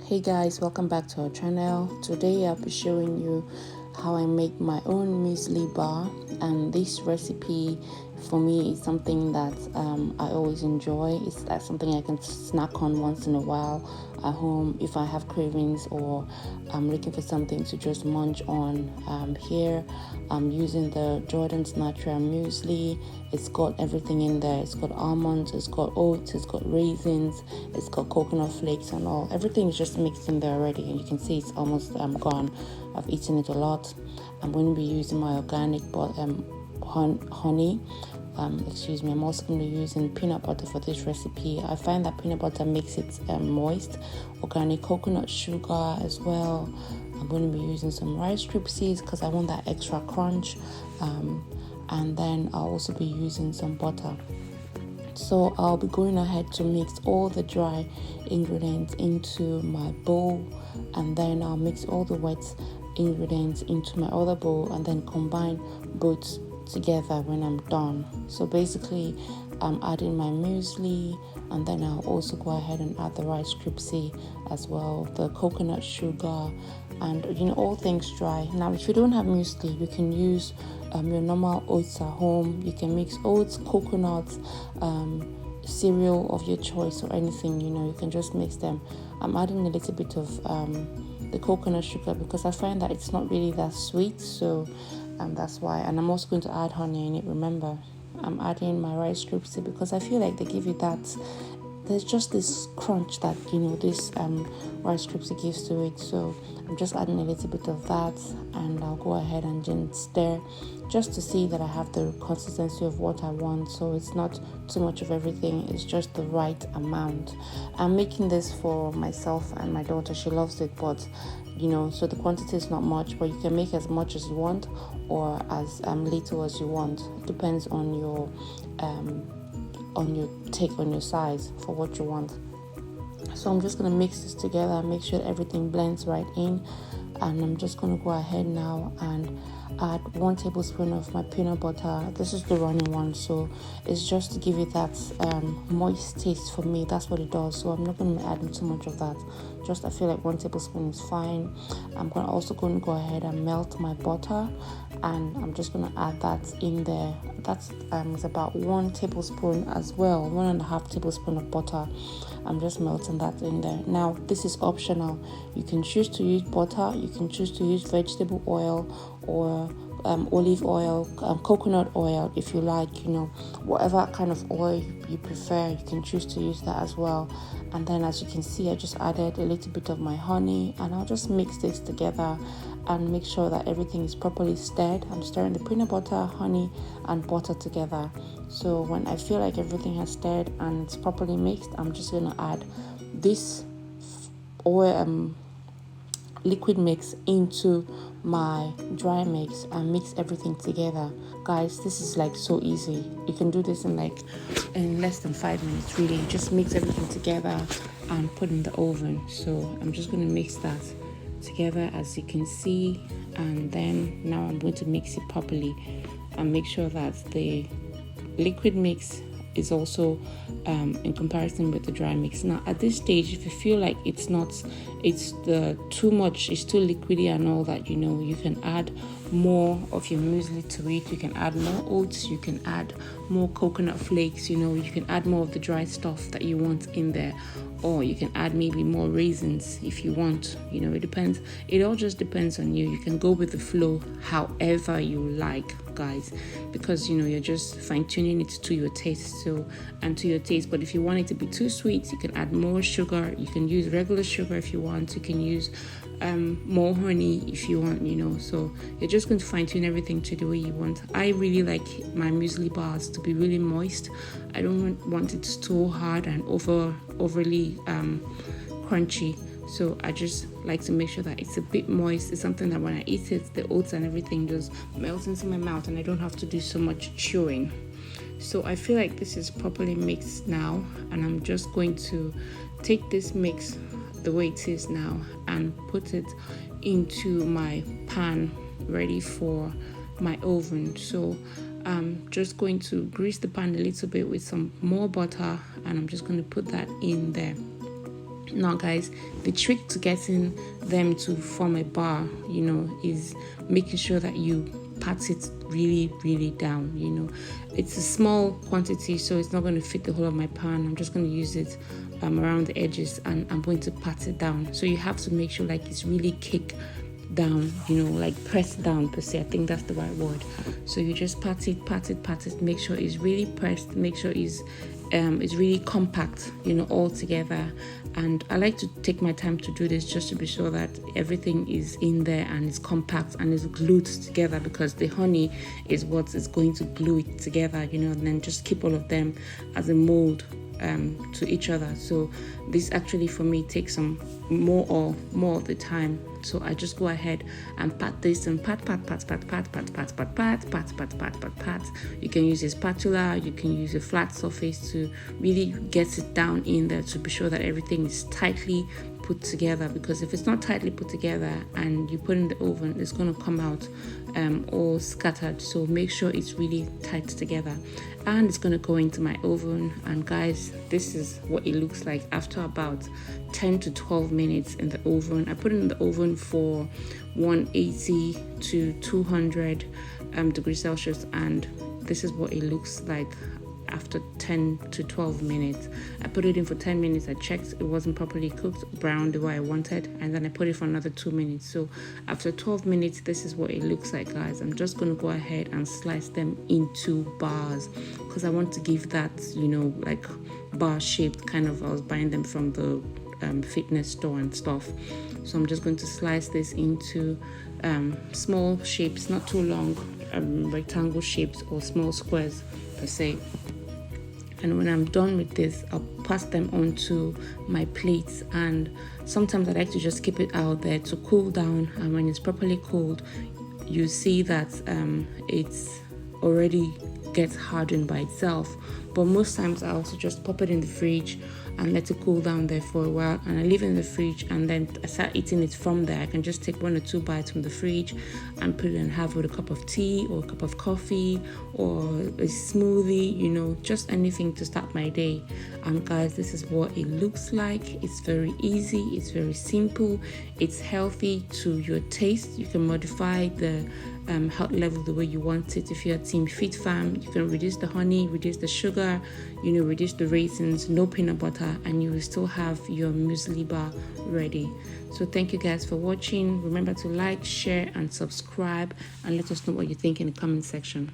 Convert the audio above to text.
Hey guys, welcome back to our channel. Today I'll be showing you how I make my own muesli bar, and this recipe for me is something that I always enjoy. It's something I can snack on once in a while at home if I have cravings or I'm looking for something to just munch on. Here I'm using the Jordan's Natural Muesli. It's got everything in there. It's got almonds, it's got oats, it's got raisins, it's got coconut flakes and all. Everything is just mixed in there already, and you can see it's almost gone. I've eaten it a lot. I'm going to be using my organic honey. I'm also going to be using peanut butter for this recipe. I find that peanut butter makes it moist. Organic coconut sugar as well. I'm going to be using some rice seeds because I want that extra crunch. And then I'll also be using some butter. So I'll be going ahead to mix all the dry ingredients into my bowl, and then I'll mix all the wet ingredients into my other bowl and then combine both together when I'm done. So basically I'm adding my muesli, and then I'll also go ahead and add the rice as well, the coconut sugar, and all things dry. Now if you don't have muesli, you can use your normal oats at home. You can mix oats, coconuts, cereal of your choice or anything, you can just mix them. I'm adding a little bit of the coconut sugar because I find that it's not really that sweet, so that's why. And I'm also going to add honey in it. Remember, I'm adding my rice because I feel like they give you that, there's just this crunch that this rice gives to it. So I'm just adding a little bit of that, and I'll go ahead and just stir just to see that I have the consistency of what I want. So it's not too much of everything, it's just the right amount. I'm making this for myself and my daughter. She loves it, but so the quantity is not much, but you can make as much as you want or as little as you want. It depends on your take on your size for what you want. So I'm just going to mix this together and make sure everything blends right in, and I'm just going to go ahead now and add 1 tablespoon of my peanut butter. This is the running one, so it's just to give it that moist taste for me. That's what it does. So I'm not going to be adding too much of that. I feel like 1 tablespoon is fine. I'm also going to go ahead and melt my butter, and I'm just going to add that in there. That's it's about 1 tablespoon as well, 1.5 tablespoon of butter. I'm just melting that in there. Now this is optional. You can choose to use butter, you can choose to use vegetable oil or olive oil, coconut oil if you like, whatever kind of oil you prefer, you can choose to use that as well. And then as you can see, I just added a little bit of my honey, and I'll just mix this together and make sure that everything is properly stirred. I'm stirring the peanut butter, honey and butter together. So when I feel like everything has stirred and it's properly mixed, I'm just going to add this oil liquid mix into my dry mix and mix everything together. Guys, this is like so easy. You can do this in less than 5 minutes, really. Just mix everything together and put in the oven. So I'm just going to mix that together as you can see, and then now I'm going to mix it properly and make sure that the liquid mix is also in comparison with the dry mix. Now at this stage, if you feel like it's too much, it's too liquidy and all that, you can add more of your muesli to it. You can add more oats, you can add more coconut flakes, you can add more of the dry stuff that you want in there, or you can add maybe more raisins if you want. It depends. It all just depends on you. You can go with the flow however you like, guys, because you're just fine-tuning it to your taste. But if you want it to be too sweet, you can add more sugar. You can use regular sugar if you want. You can use more honey if you want, so you're just going to fine-tune everything to the way you want. I really like my muesli bars to be really moist. I don't want it too hard and overly crunchy. So I just like to make sure that it's a bit moist. It's something that when I eat it, the oats and everything just melts into my mouth and I don't have to do so much chewing. So I feel like this is properly mixed now, and I'm just going to take this mix the way it is now and put it into my pan ready for my oven. So I'm just going to grease the pan a little bit with some more butter, and I'm just going to put that in there. Now guys, the trick to getting them to form a bar, is making sure that you pat it really down. It's a small quantity, so it's not going to fit the whole of my pan. I'm just going to use it around the edges, and I'm going to pat it down. So you have to make sure like it's really cake down, like pressed down per se. I think that's the right word. So you just pat it, make sure it's really pressed, make sure it's really compact, all together. And I like to take my time to do this just to be sure that everything is in there and it's compact and is glued together, because the honey is what is going to glue it together, and then just keep all of them as a mold to each other. So this actually for me takes some more of the time. So I just go ahead and pat this and pat. You can use a spatula, you can use a flat surface to really get it down in there to be sure that everything is tightly put together, because if it's not tightly put together and you put it in the oven, it's going to come out all scattered. So make sure it's really tight together, and it's going to go into my oven. And guys, this is what it looks like after about 10 to 12 minutes in the oven. I put it in the oven for 180 to 200 degrees Celsius, and this is what it looks like after 10 to 12 minutes. I put it in for 10 minutes. I checked it wasn't properly cooked, brown the way I wanted, and then I put it for another 2 minutes. So after 12 minutes, this is what it looks like, guys. I'm just going to go ahead and slice them into bars, because I want to give that, like bar shaped kind of. I was buying them from the fitness store and stuff. So I'm just going to slice this into small shapes, not too long, rectangle shapes or small squares per se. And when I'm done with this, I'll pass them onto my plates. And sometimes I like to just keep it out there to cool down. And when it's properly cooled, you see that it's already gets hardened by itself. But most times I also just pop it in the fridge and let it cool down there for a while, and I leave it in the fridge, and then I start eating it from there. I can just take 1 or 2 bites from the fridge and put it and have with a cup of tea or a cup of coffee or a smoothie, just anything to start my day. And guys, this is what it looks like. It's very easy, it's very simple, it's healthy to your taste. You can modify the health level the way you want it. If you're team fit fam, you can reduce the honey, reduce the sugar, reduce the raisins, no peanut butter, and you will still have your muesli bar ready. So thank you guys for watching. Remember to like, share and subscribe, and let us know what you think in the comment section.